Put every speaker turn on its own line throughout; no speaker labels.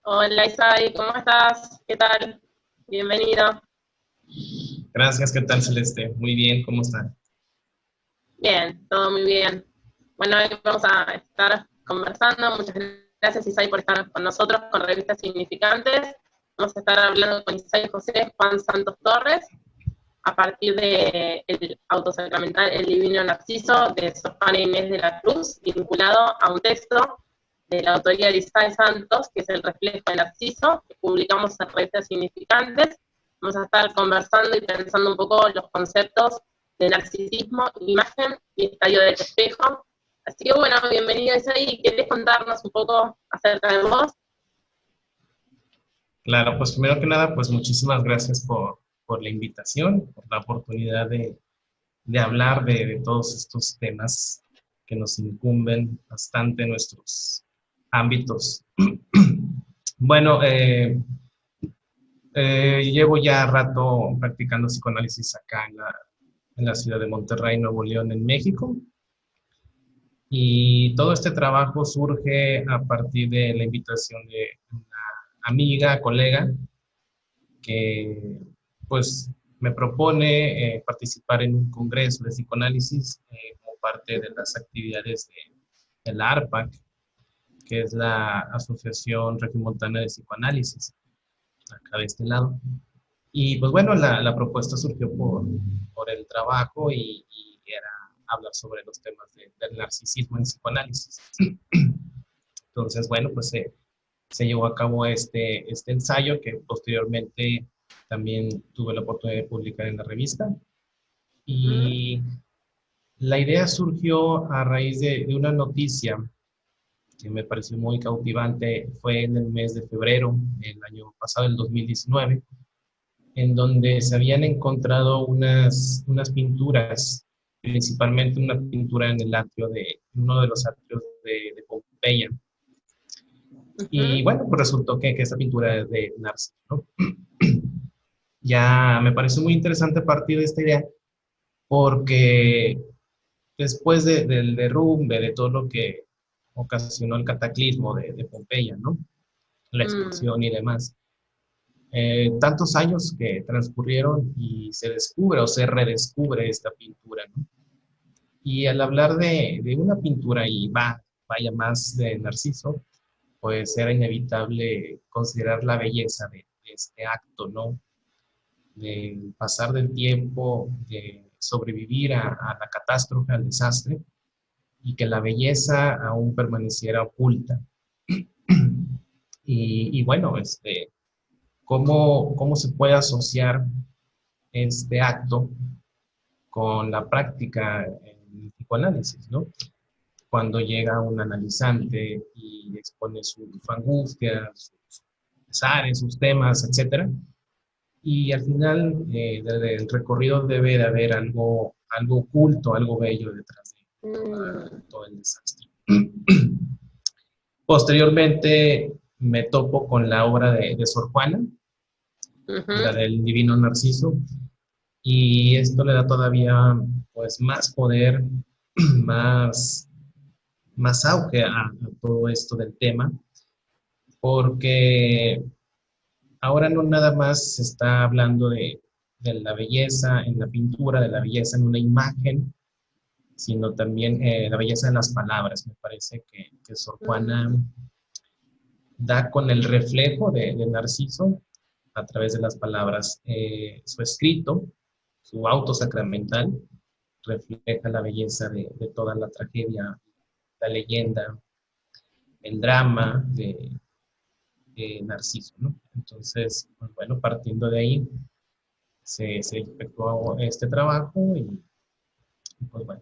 Hola Isai, ¿cómo estás? ¿Qué tal? Bienvenido.
Gracias, ¿qué tal, Celeste? Muy bien, ¿cómo está?
Bien, todo muy bien. Bueno, hoy vamos a estar conversando. Muchas gracias Isai por estar con nosotros con Revistas Significantes. Vamos a estar hablando con Isai José Juan Santos Torres a partir de el autosacramental El Divino Narciso de Sofía Inés de la Cruz, vinculado a un texto de la autoría de Isai Santos, que es El reflejo de Narciso, que publicamos en Revistas Significantes. Vamos a estar conversando y pensando un poco los conceptos de narcisismo, imagen y estadio del espejo. Así que bueno, bienvenido Isai. ¿Querés contarnos un poco acerca de vos?
Claro, pues primero que nada, pues muchísimas gracias por la invitación, por la oportunidad de hablar de todos estos temas que nos incumben bastante en nuestros ámbitos. Bueno, llevo ya rato practicando psicoanálisis acá en la ciudad de Monterrey, Nuevo León, en México. Y todo este trabajo surge a partir de la invitación de una amiga, colega, que pues me propone participar en un congreso de psicoanálisis como parte de las actividades de la ARPAC, que es la Asociación Regiomontana de Psicoanálisis, acá de este lado. Y pues bueno, la propuesta surgió por el trabajo y era hablar sobre los temas del narcisismo en psicoanálisis. Entonces, bueno, pues se llevó a cabo este ensayo que posteriormente también tuve la oportunidad de publicar en la revista. Y la idea surgió a raíz de una noticia que me pareció muy cautivante. Fue en el mes de febrero, el año pasado, el 2019, en donde se habían encontrado unas pinturas, principalmente una pintura en el atrio de uno de los atrios de Pompeya. Y bueno, pues resultó que esa pintura es de Narciso, ¿no? Ya me pareció muy interesante partir de esta idea porque después del derrumbe, de todo lo que ocasionó el cataclismo de Pompeya, ¿no? La explosión y demás, tantos años que transcurrieron y se descubre o se redescubre esta pintura, ¿no? Y al hablar de una pintura y vaya más de Narciso, pues era inevitable considerar la belleza de este acto, ¿no? De pasar del tiempo, de sobrevivir a la catástrofe, al desastre, y que la belleza aún permaneciera oculta. Y bueno, ¿cómo se puede asociar este acto con la práctica en el psicoanálisis, ¿no? Cuando llega un analizante y expone su angustia, sus pesares, sus temas, etcétera, y al final del recorrido debe de haber algo oculto, algo bello detrás de todo el desastre. Posteriormente me topo con la obra de Sor Juana, la del Divino Narciso, y esto le da todavía pues más poder, más, más auge a todo esto del tema, porque ahora no nada más se está hablando de la belleza en la pintura, de la belleza en una imagen, sino también la belleza en las palabras. Me parece que Sor Juana da con el reflejo de Narciso a través de las palabras. Su escrito, su auto sacramental, refleja la belleza de toda la tragedia, la leyenda, el drama de Narciso, ¿no? Entonces, pues bueno, partiendo de ahí, se efectuó este trabajo y pues bueno,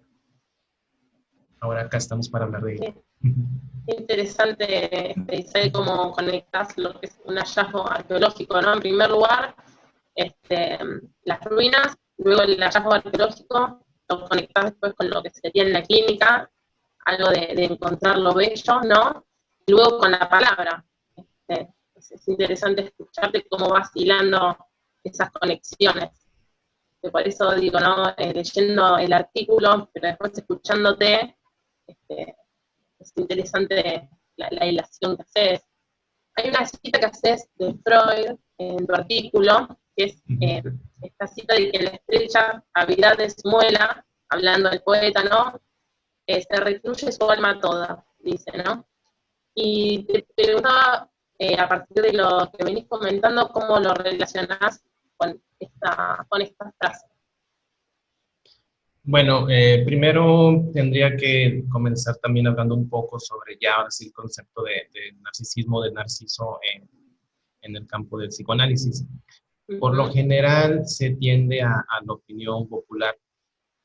ahora acá estamos para hablar de ello.
Qué interesante, Isabel, cómo conectás lo que es un hallazgo arqueológico, ¿no? En primer lugar, las ruinas, luego el hallazgo arqueológico, lo conectás después con lo que sería en la clínica, algo de encontrar lo bello, ¿no? Y luego con la palabra. Es interesante escucharte cómo vas hilando esas conexiones. Por eso digo, ¿no? Leyendo el artículo, pero después escuchándote, este, es interesante la hilación que haces. hay una cita que haces de Freud en tu artículo, que es esta cita de que la estrecha habilidad de su muela, hablando del poeta, ¿no? Se recluye su alma toda, dice, ¿no? Y te preguntaba, a partir de lo que venís comentando, cómo lo relacionás con esta frase.
Bueno, primero tendría que comenzar también hablando un poco sobre ya ahora sí el concepto de narcisismo, de narciso en el campo del psicoanálisis. Por lo general se tiende a la opinión popular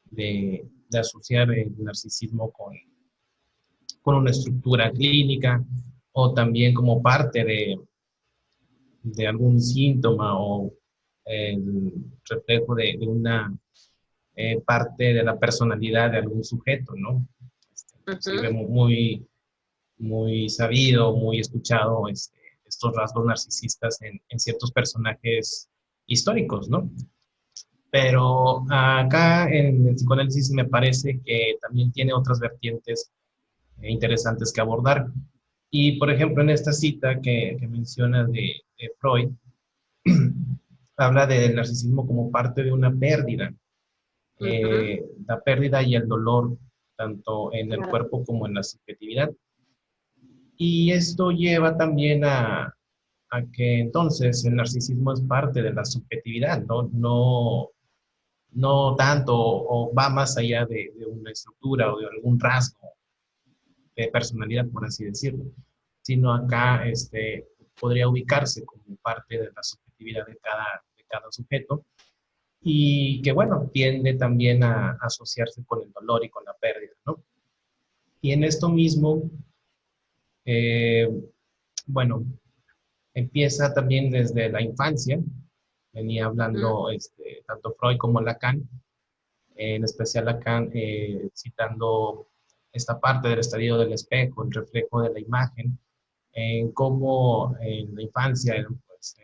de asociar el narcisismo con una estructura clínica o también como parte de algún síntoma o el reflejo de una parte de la personalidad de algún sujeto, ¿no? Inclusive muy, muy sabido, muy escuchado estos rasgos narcisistas en ciertos personajes históricos, ¿no? Pero acá en el psicoanálisis me parece que también tiene otras vertientes interesantes que abordar. Y, por ejemplo, en esta cita que menciona de Freud, habla del narcisismo como parte de una pérdida. La pérdida y el dolor, tanto en el cuerpo como en la subjetividad. Y esto lleva también a que entonces el narcisismo es parte de la subjetividad, ¿no? No tanto o va más allá de una estructura o de algún rasgo de personalidad, por así decirlo, sino acá podría ubicarse como parte de la subjetividad de cada sujeto y que, bueno, tiende también a asociarse con el dolor y con la pérdida, ¿no? Y en esto mismo, eh, bueno, empieza también desde la infancia, venía hablando tanto Freud como Lacan, en especial Lacan citando esta parte del estadio del espejo, el reflejo de la imagen, en cómo en la infancia, pues,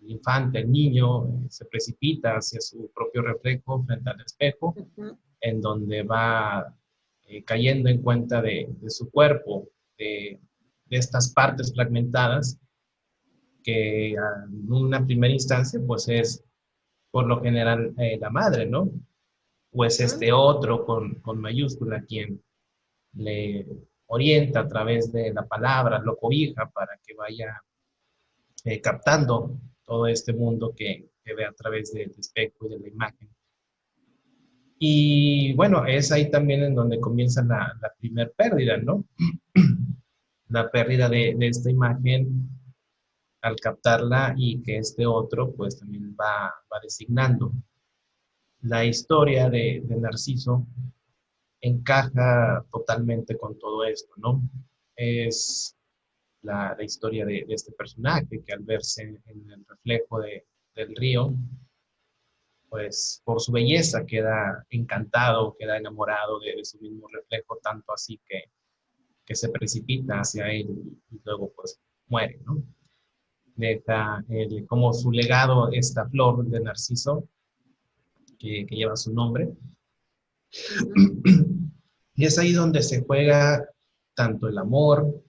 el infante, el niño, se precipita hacia su propio reflejo frente al espejo, en donde va cayendo en cuenta de su cuerpo, de estas partes fragmentadas, que en una primera instancia, pues es por lo general la madre, ¿no? O es este otro con mayúscula quien le orienta a través de la palabra, lo cobija para que vaya captando todo este mundo que ve a través del espejo y de la imagen. Y bueno, es ahí también en donde comienza la primer pérdida, ¿no? La pérdida de esta imagen al captarla y que este otro pues también va designando. La historia de Narciso encaja totalmente con todo esto, ¿no? Es la historia de este personaje que al verse en el reflejo del río, pues por su belleza queda encantado, queda enamorado de su mismo reflejo, tanto así que se precipita hacia él y luego pues muere, ¿no? Deja como su legado esta flor de Narciso que lleva su nombre. Y es ahí donde se juega tanto el amor,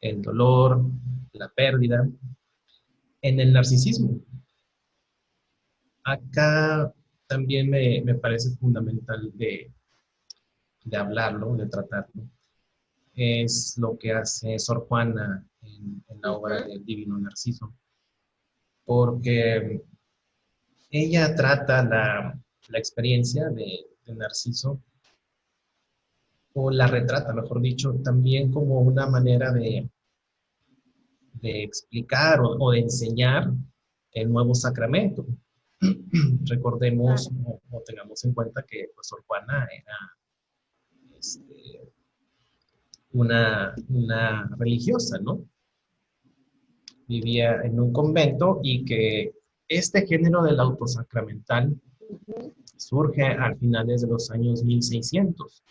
el dolor, la pérdida, en el narcisismo. Acá también me parece fundamental de hablarlo, de tratarlo. Es lo que hace Sor Juana en la obra del Divino Narciso, porque ella trata la experiencia de Narciso, o la retrata, mejor dicho, también como una manera de explicar o de enseñar el nuevo sacramento. Recordemos o tengamos en cuenta que pues, Sor Juana era una religiosa, ¿no? Vivía en un convento y que este género del autosacramental surge al finales de los años 1600.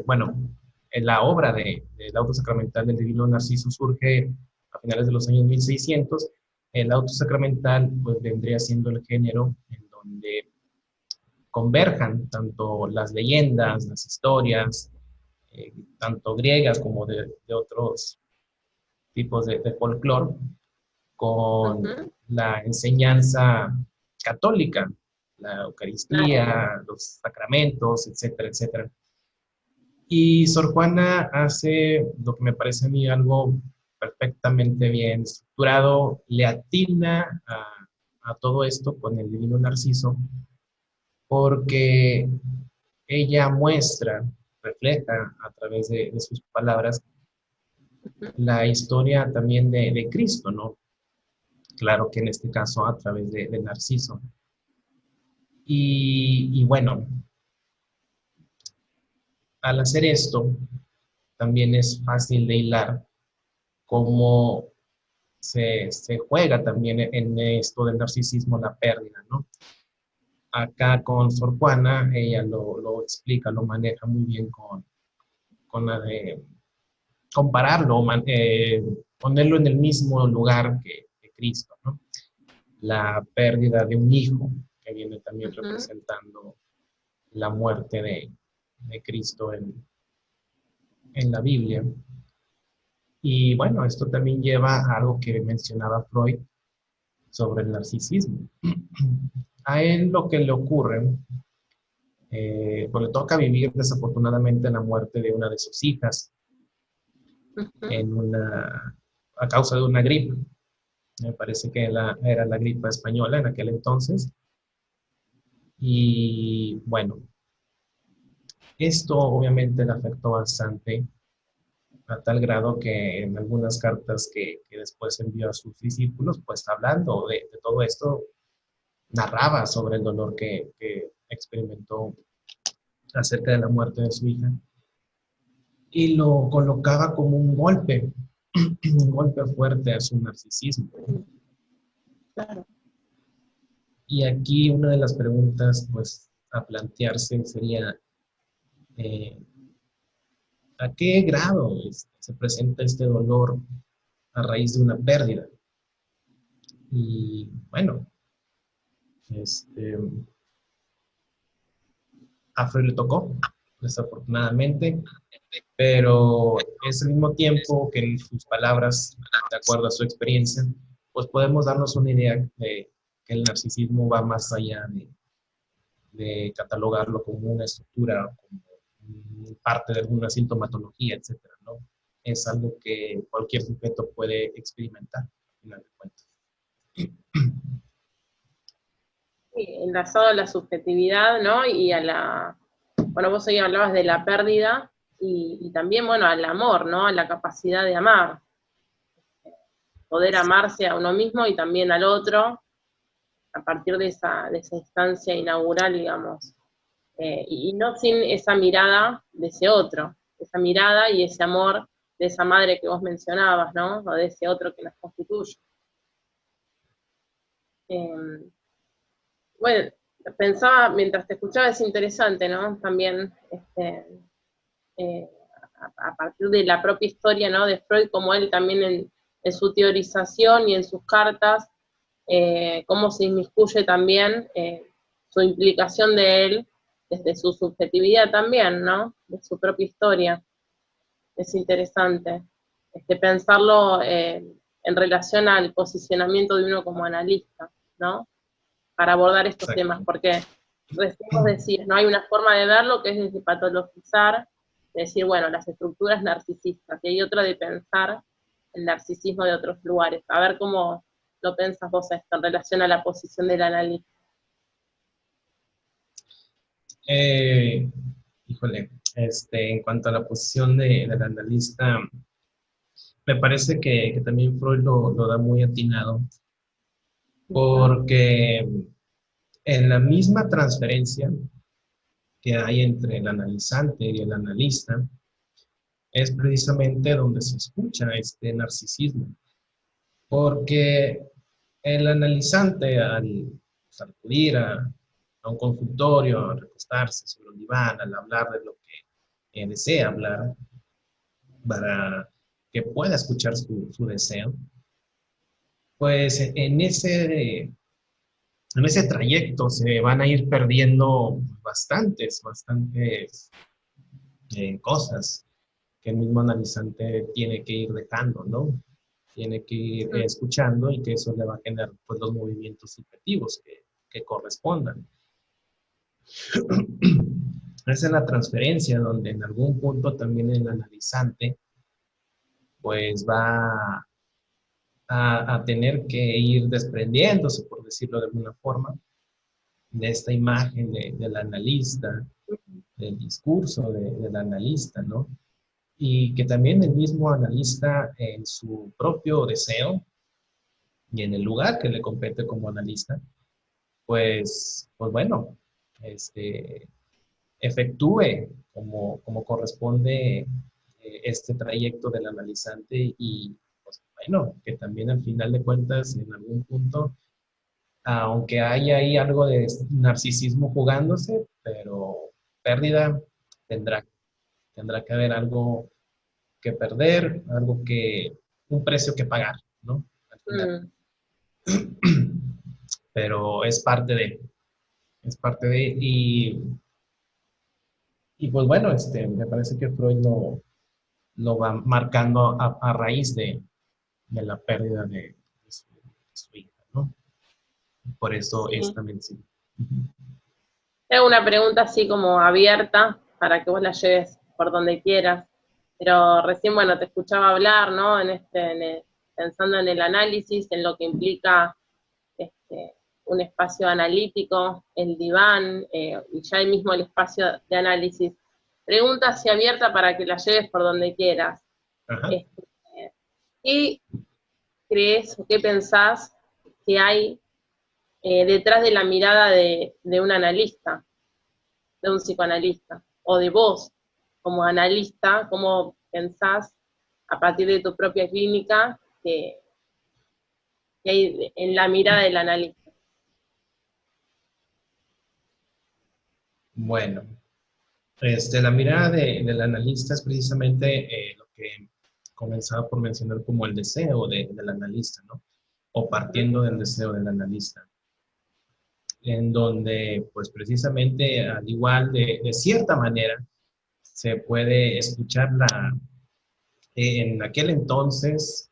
Bueno, en la obra del autosacramental del Divino Narciso surge a finales de los años 1600. El autosacramental pues vendría siendo el género en donde converjan tanto las leyendas, las historias, tanto griegas como de otros tipos de folclore con
Ujú.
la enseñanza católica, la
Claro.
Eucaristía, los sacramentos, etcétera, etcétera. Y Sor Juana hace lo que me parece a mí algo perfectamente bien estructurado, le atina a todo esto con el Divino Narciso, porque ella muestra, refleja a través de sus palabras la historia también de Cristo, ¿no? Claro que en este caso a través de Narciso. Y bueno, al hacer esto, también es fácil de hilar cómo se juega también en esto del narcisismo la pérdida, ¿no? Acá con Sor Juana, ella lo explica, lo maneja muy bien con la de compararlo, ponerlo en el mismo lugar que Cristo, ¿no? La pérdida de un hijo, que viene también
Ujú.
representando la muerte de Cristo en la Biblia. Y bueno, esto también lleva a algo que mencionaba Freud sobre el narcisismo. A él lo que le ocurre, pues le toca vivir desafortunadamente la muerte de una de sus hijas
Ujú.
a causa de una gripe. Me parece que era la gripe española en aquel entonces. Y bueno, esto obviamente le afectó bastante a tal grado que en algunas cartas que después envió a sus discípulos, pues hablando de todo esto, narraba sobre el dolor que experimentó acerca de la muerte de su hija y lo colocaba como un golpe fuerte a su narcisismo.
Claro.
Y aquí una de las preguntas, pues, a plantearse sería, eh, ¿a qué grado se presenta este dolor a raíz de una pérdida? Y bueno, este, a Freud le tocó, desafortunadamente, pero es al mismo tiempo que en sus palabras, de acuerdo a su experiencia, pues podemos darnos una idea de que el narcisismo va más allá de catalogarlo como una estructura, como parte de alguna sintomatología, etcétera, ¿no? Es algo que cualquier sujeto puede experimentar, al final de cuentas.
Sí, enlazado a la subjetividad, ¿no? Y a la, bueno, vos hoy hablabas de la pérdida y también, bueno, al amor, ¿no? A la capacidad de amar, poder amarse a uno mismo y también al otro a partir de esa instancia inaugural, digamos, y no sin esa mirada de ese otro, esa mirada y ese amor de esa madre que vos mencionabas, ¿no? O de ese otro que nos constituye. Eh, bueno, pensaba, mientras te escuchaba, es interesante, ¿no? También, eh, a partir de la propia historia, ¿no? De Freud, como él también en su teorización y en sus cartas, cómo se inmiscuye también su implicación de él desde su subjetividad también, ¿no? De su propia historia. Es interesante pensarlo en relación al posicionamiento de uno como analista, ¿no? Para abordar estos temas,
Exacto.
porque recién vos decís, no hay una forma de verlo que es desde patologizar, de decir, bueno, las estructuras narcisistas, y hay otra de pensar el narcisismo de otros lugares. A ver cómo lo pensás vos esto en relación a la posición del analista.
Eh, híjole, en cuanto a la posición del analista, me parece que también Freud lo da muy atinado,
Ujú.
porque en la misma transferencia que hay entre el analizante y el analista, es precisamente donde se escucha este narcisismo, porque el analizante al acudir a un consultorio, a recostarse sobre un diván, al hablar de lo que desea hablar, para que pueda escuchar su deseo, pues en ese trayecto se van a ir perdiendo bastantes cosas que el mismo analizante tiene que ir dejando, ¿no? tiene que ir escuchando y que eso le va a generar pues, los movimientos subjetivos que correspondan. Esa es la transferencia, donde en algún punto también el analizante pues va a tener que ir desprendiéndose, por decirlo de alguna forma, de esta imagen del analista, del discurso del analista, ¿no? Y que también el mismo analista en su propio deseo y en el lugar que le compete como analista, pues bueno, efectúe como corresponde este trayecto del analizante y, pues bueno, que también al final de cuentas, en algún punto, aunque haya ahí algo de narcisismo jugándose, pero pérdida tendrá, tendrá que haber algo que perder, un precio que pagar, ¿no? Al final.
Mm.
Pero es parte de, y pues bueno, me parece que Freud lo va marcando a raíz de la pérdida de su hija, ¿no? Por eso es
Sí.
también sí.
Tengo una pregunta así como abierta para que vos la lleves por donde quieras, pero recién, bueno, te escuchaba hablar, ¿no? Pensando en el análisis, en lo que implica un espacio analítico, el diván, y ya ahí mismo el espacio de análisis. Pregunta así abierta para que la lleves por donde quieras.
Ajá.
Este, ¿Qué crees o qué pensás que hay detrás de la mirada de un analista, de un psicoanalista, o de vos como analista, cómo pensás a partir de tu propia clínica que hay en la mirada del analista?
Bueno, la mirada del analista es precisamente lo que comenzaba por mencionar como el deseo del analista, ¿no? O partiendo del deseo del analista, en donde pues precisamente al igual de cierta manera se puede escuchar en aquel entonces,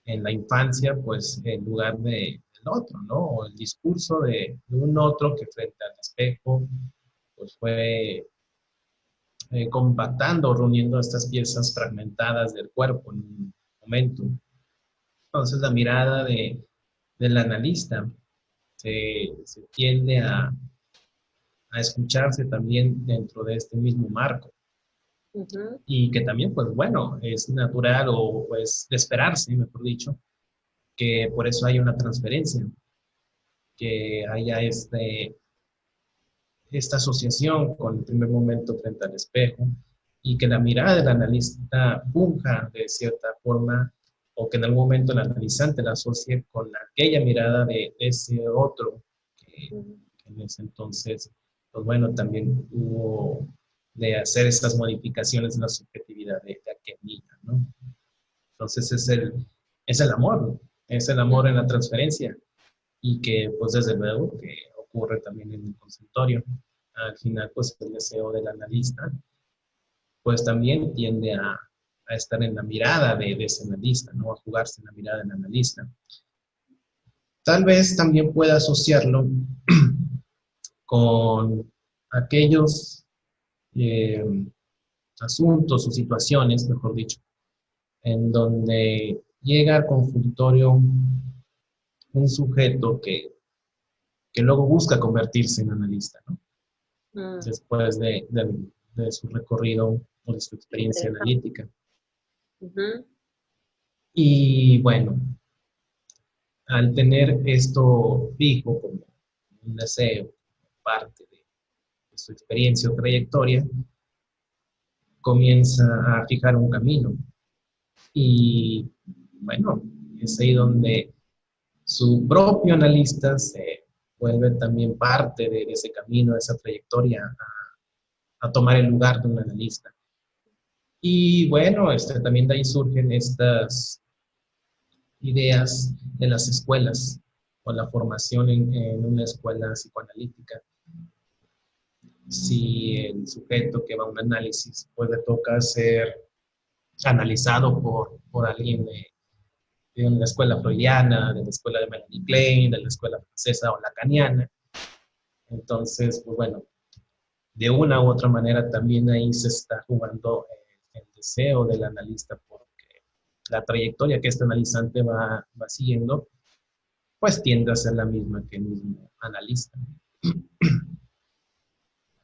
en la infancia, pues en lugar del otro, ¿no? O el discurso de un otro que frente al espejo pues fue compactando, reuniendo estas piezas fragmentadas del cuerpo en un momento. Entonces la mirada del analista se tiende a escucharse también dentro de este mismo marco.
Uh-huh.
Y que también, pues bueno, es natural o es de esperarse, mejor dicho, que por eso hay una transferencia, que haya esta asociación con el primer momento frente al espejo y que la mirada del analista funja de cierta forma o que en algún momento el analizante la asocie con aquella mirada de ese otro que en ese entonces, pues bueno, también hubo de hacer estas modificaciones en la subjetividad de aquel niño, ¿no? Entonces es el amor en la transferencia y que pues desde luego que ocurre también en el consultorio. Al final pues el deseo del analista pues también tiende a estar en la mirada de ese analista, ¿no? A jugarse en la mirada del analista. Tal vez también pueda asociarlo con aquellos eh, asuntos o situaciones, mejor dicho, en donde llega al consultorio un sujeto que luego busca convertirse en analista, ¿no?
Mm.
Después de su recorrido o de su experiencia
Interesante.
analítica.
Uh-huh.
Y bueno, al tener esto fijo como un deseo, parte de su experiencia o trayectoria, comienza a fijar un camino. Y bueno, es ahí donde su propio analista se vuelve también parte de ese camino, de esa trayectoria, a tomar el lugar de un analista. Y bueno, también de ahí surgen estas ideas de las escuelas o la formación en una escuela psicoanalítica. Si el sujeto que va a un análisis pues le toca ser analizado por alguien de la escuela freudiana, de la escuela de Melanie Klein, de la escuela francesa o lacaniana. Entonces, pues bueno, de una u otra manera también ahí se está jugando el deseo del analista, porque la trayectoria que este analizante va siguiendo, pues tiende a ser la misma que el mismo analista.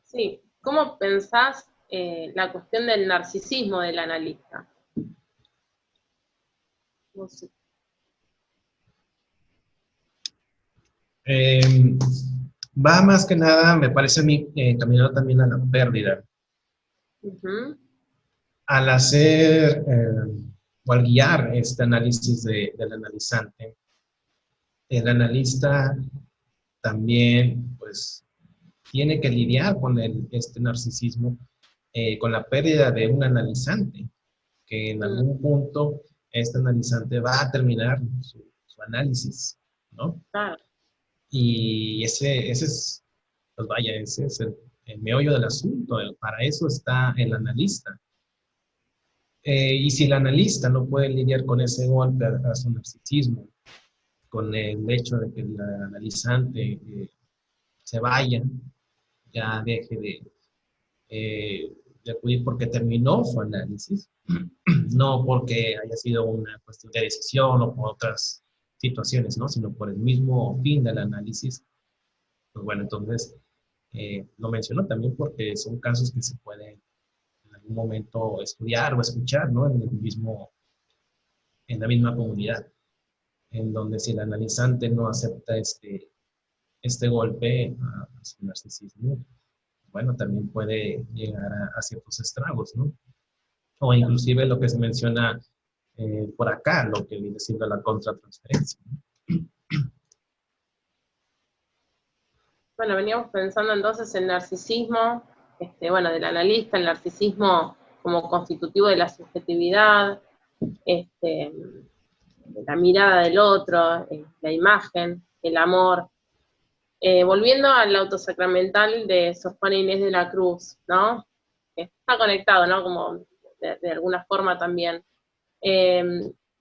Sí, ¿cómo pensás la cuestión del narcisismo del analista? No sé.
Va más que nada, me parece a mí, caminado también a la pérdida.
Ujú.
Al hacer o al guiar este análisis del analizante, el analista también, pues, tiene que lidiar con este narcisismo, con la pérdida de un analizante, que en
Mm,
algún punto este analizante va a terminar su análisis, ¿no?
claro.
Y ese es, pues vaya, ese es el meollo del asunto. Para eso está el analista. Y si el analista no puede lidiar con ese golpe a su narcisismo, con el hecho de que el analizante se vaya, ya deje de acudir porque terminó su análisis, no porque haya sido una cuestión de decisión o por otras situaciones, ¿no? Sino por el mismo fin del análisis. Pues bueno, entonces lo menciono también porque son casos que se pueden en algún momento estudiar o escuchar, ¿no? En la misma comunidad, en donde si el analizante no acepta este golpe a su narcisismo, bueno, también puede llegar a ciertos estragos, ¿no? O inclusive lo que se menciona por acá, lo que viene siendo la contratransferencia, ¿no?
Bueno, veníamos pensando entonces en narcisismo, bueno, del analista, el narcisismo como constitutivo de la subjetividad, de la mirada del otro, la imagen, el amor. Volviendo al autosacramental de Sor Juana Inés de la Cruz, ¿no? Está conectado, ¿no? Como de alguna forma también. Eh,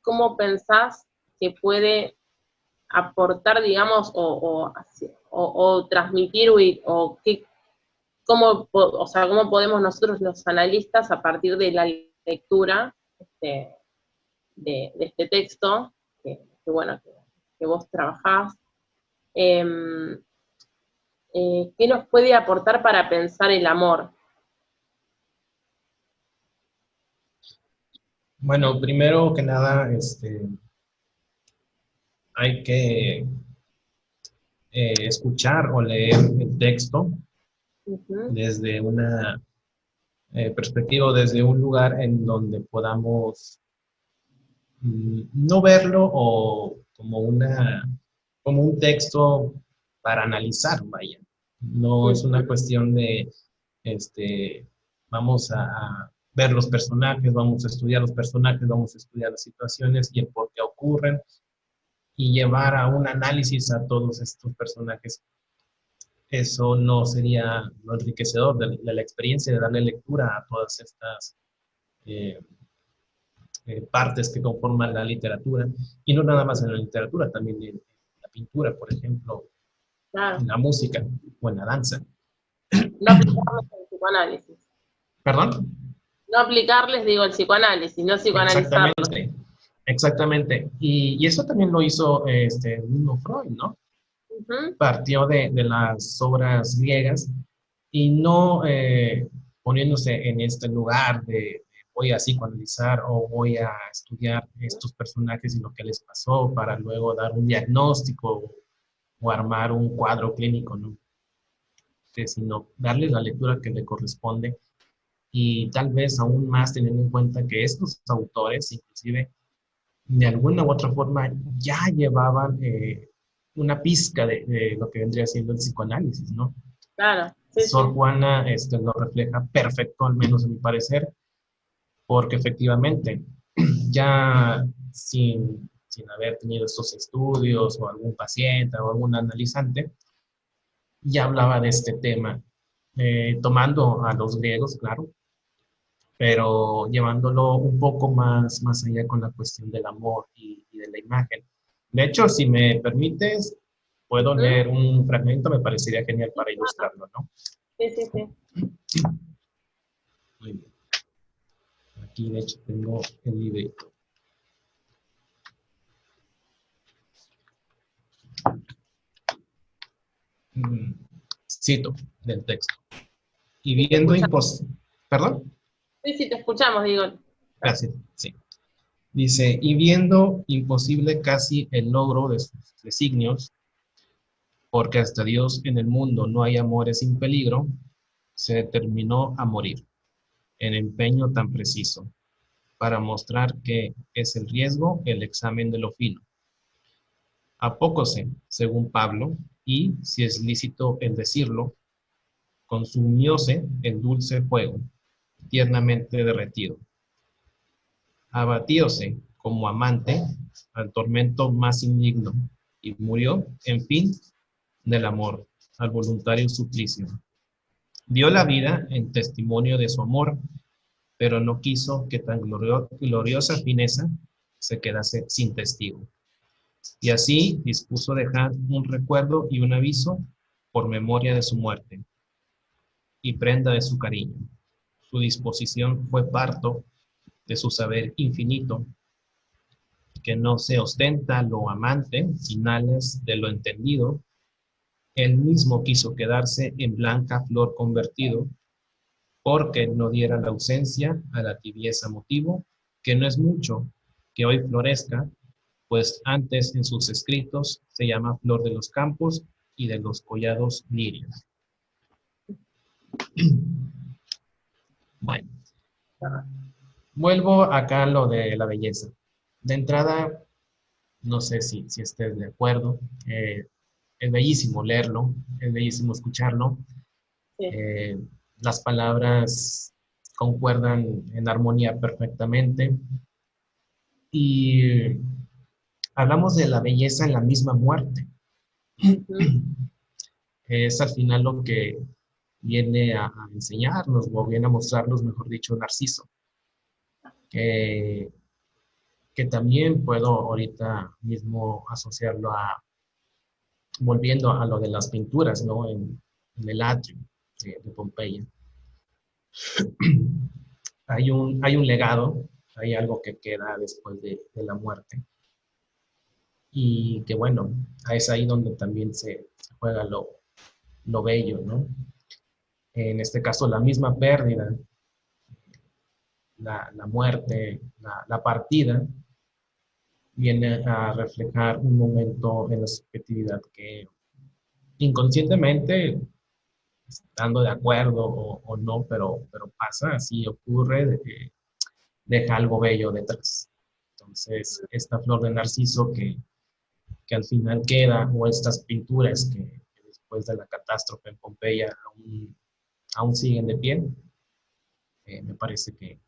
¿Cómo pensás que puede aportar, digamos, o transmitir, o qué, o sea, cómo podemos nosotros los analistas, a partir de la lectura de este texto, bueno, que vos trabajás, eh, ¿qué nos puede aportar para pensar el amor?
Bueno, primero que nada, hay que escuchar o leer el texto
Ujú.
desde una perspectiva, desde un lugar en donde podamos no verlo o como un texto para analizar, vaya. No es una
Ujú.
cuestión de, vamos a ver los personajes, vamos a estudiar los personajes, vamos a estudiar las situaciones y el por qué ocurren y llevar a un análisis a todos estos personajes. Eso no sería lo enriquecedor de la experiencia de darle lectura a todas estas eh, partes que conforman la literatura, y no nada más en la literatura, también en la pintura, por ejemplo,
Claro.
en la música o en la danza.
No aplicarles el psicoanálisis.
¿Perdón?
No aplicarles, digo, el psicoanálisis, no psicoanalizarlos.
Exactamente, exactamente. Y eso también lo hizo el mismo Freud, ¿no?
Ujú.
Partió de las obras griegas y no poniéndose en este lugar de voy a psicoanalizar o voy a estudiar estos personajes y lo que les pasó para luego dar un diagnóstico o armar un cuadro clínico, ¿no? Sino darle la lectura que le corresponde y tal vez aún más teniendo en cuenta que estos autores, inclusive, de alguna u otra forma ya llevaban una pizca de lo que vendría siendo el psicoanálisis, ¿no?
Claro, sí, sí.
Sor Juana lo refleja perfecto, al menos a mi parecer, porque efectivamente, ya sin haber tenido estos estudios o algún paciente o algún analizante, ya hablaba de este tema, tomando a los griegos, claro, pero llevándolo un poco más allá con la cuestión del amor y de la imagen. De hecho, si me permites, puedo
¿Mm?
leer un fragmento, me parecería genial para ilustrarlo, ¿no?
Sí, sí, sí.
Muy bien. Aquí, de hecho, tengo el librito. Cito del texto. Y
Sí, te
viendo
escuchamos.
¿Perdón?
Sí, sí, te escuchamos, digo. Ah,
Gracias, sí. Dice, y viendo imposible casi el logro de sus designios, porque hasta Dios en el mundo no hay amores sin peligro, se determinó a morir, en empeño tan preciso, para mostrar que es el riesgo el examen de lo fino. Apócose, según Pablo, y, si es lícito el decirlo, consumióse el dulce fuego, tiernamente derretido. Abatíose como amante al tormento más indigno, y murió, en fin, del amor, al voluntario suplicio. Dio la vida en testimonio de su amor, pero no quiso que tan gloriosa fineza se quedase sin testigo. Y así dispuso dejar un recuerdo y un aviso por memoria de su muerte y prenda de su cariño. Su disposición fue parto de su saber infinito, que no se ostenta lo amante, finales de lo entendido. Él mismo quiso quedarse en blanca flor convertido, porque no diera la ausencia a la tibieza motivo, que no es mucho que hoy florezca, pues antes en sus escritos se llama flor de los campos y de los collados lirios. Bueno, vuelvo acá a lo de la belleza. De entrada, no sé si estés de acuerdo, es bellísimo leerlo, es bellísimo escucharlo,
sí.
eh, las palabras concuerdan en armonía perfectamente y hablamos de la belleza en la misma muerte.
Ujú.
Es al final lo que viene a enseñarnos o viene a mostrarnos, mejor dicho, Narciso, que, que también puedo ahorita mismo asociarlo a, volviendo a lo de las pinturas, ¿no? En el atrio de Pompeya. Hay un legado, hay algo que queda después de la muerte y que bueno, es ahí donde también se juega lo bello, ¿no? En este caso, la misma pérdida, la muerte, la partida, viene a reflejar un momento en la subjetividad que inconscientemente, estando de acuerdo o no, pero pasa, así ocurre, deja algo bello detrás. Entonces, esta flor de narciso que al final queda, o estas pinturas que después de la catástrofe en Pompeya aún siguen de pie, me parece que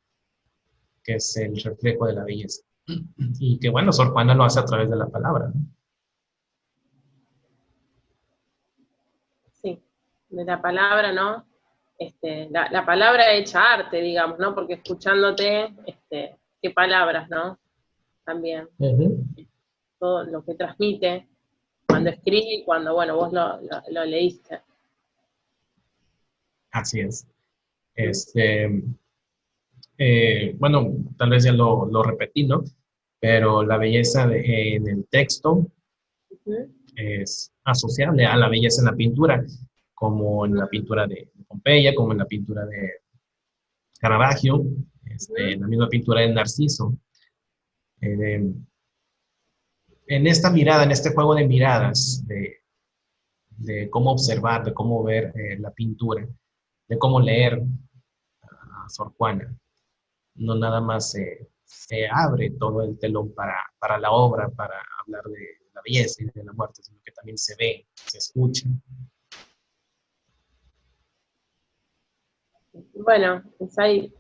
es el reflejo de la belleza. Y que bueno, Sor Juana lo hace a través de la palabra, ¿no?
Sí, de la palabra, ¿no? La palabra hecha arte, digamos, ¿no? Porque escuchándote, qué palabras, ¿no? También,
Ujú.
todo lo que transmite cuando escribe y cuando, bueno, vos lo leíste.
Así es.
Mm.
Este, bueno, tal vez ya lo repetí, ¿no? Pero la belleza en el texto
Ujú.
es asociable a la belleza en la pintura, como en la
Mm.
pintura de Pompeya, como en la pintura de Caravaggio,
Ujú.
la misma pintura de Narciso. Eh, en esta mirada, en este juego de miradas, de cómo observar, de cómo ver la pintura, de cómo leer a Sor Juana, no nada más se abre todo el telón para la obra, para hablar de la belleza y de la muerte, sino que también se ve, se escucha.
Bueno, pues ahí,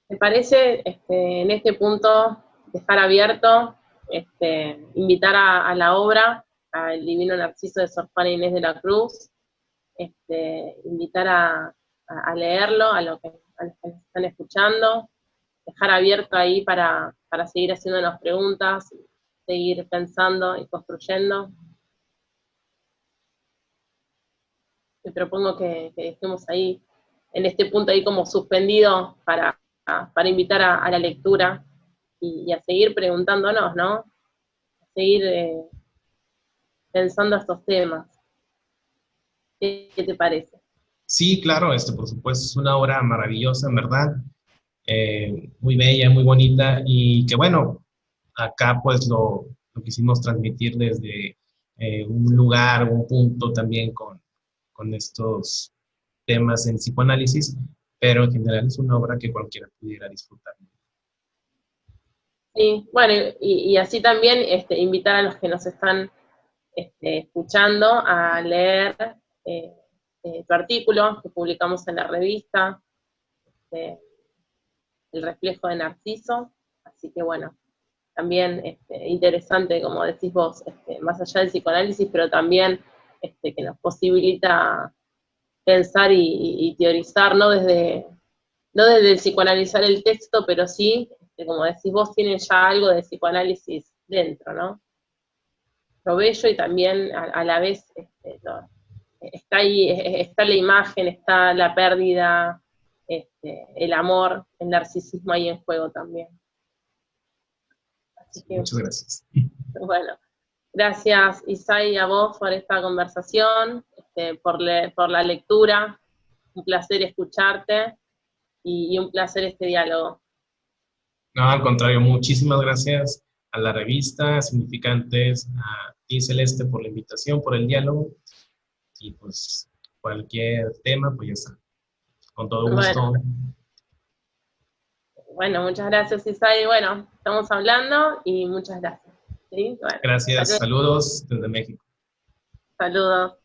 ¿te parece en este punto dejar abierto, invitar a la obra, al Divino Narciso de Sor Juana Inés de la Cruz, invitar a a leerlo, a los que nos están escuchando, dejar abierto ahí para seguir haciéndonos preguntas, seguir pensando y construyendo. Te propongo que dejemos ahí, en este punto ahí como suspendido para invitar a la lectura y a seguir preguntándonos, ¿no? A seguir pensando estos temas. ¿Qué te parece?
Sí, claro, por supuesto, es una obra maravillosa, en verdad, muy bella, muy bonita, y que bueno, acá pues lo quisimos transmitir desde un lugar, un punto también con estos temas en psicoanálisis, pero en general es una obra que cualquiera pudiera disfrutar.
Sí, bueno, y así también invitar a los que nos están escuchando a leer tu artículo que publicamos en la revista, El reflejo de Narciso, así que bueno, también interesante, como decís vos, más allá del psicoanálisis, pero también que nos posibilita pensar y teorizar, no desde el psicoanalizar el texto, pero sí, como decís vos, tiene ya algo de psicoanálisis dentro, ¿no? Lo bello y también a la vez está ahí, está la imagen, está la pérdida, el amor, el narcisismo ahí en juego también. Así que,
Muchas gracias.
bueno, gracias Isai a vos por esta conversación, por la lectura, un placer escucharte y un placer este diálogo.
No, al contrario, muchísimas gracias a la revista Significantes, a ti Celeste por la invitación, por el diálogo, y pues cualquier tema, pues ya está, con todo gusto.
Bueno, muchas gracias Isai, bueno, estamos hablando y muchas gracias. ¿Sí? Bueno,
Gracias, saludos desde México.
saludos.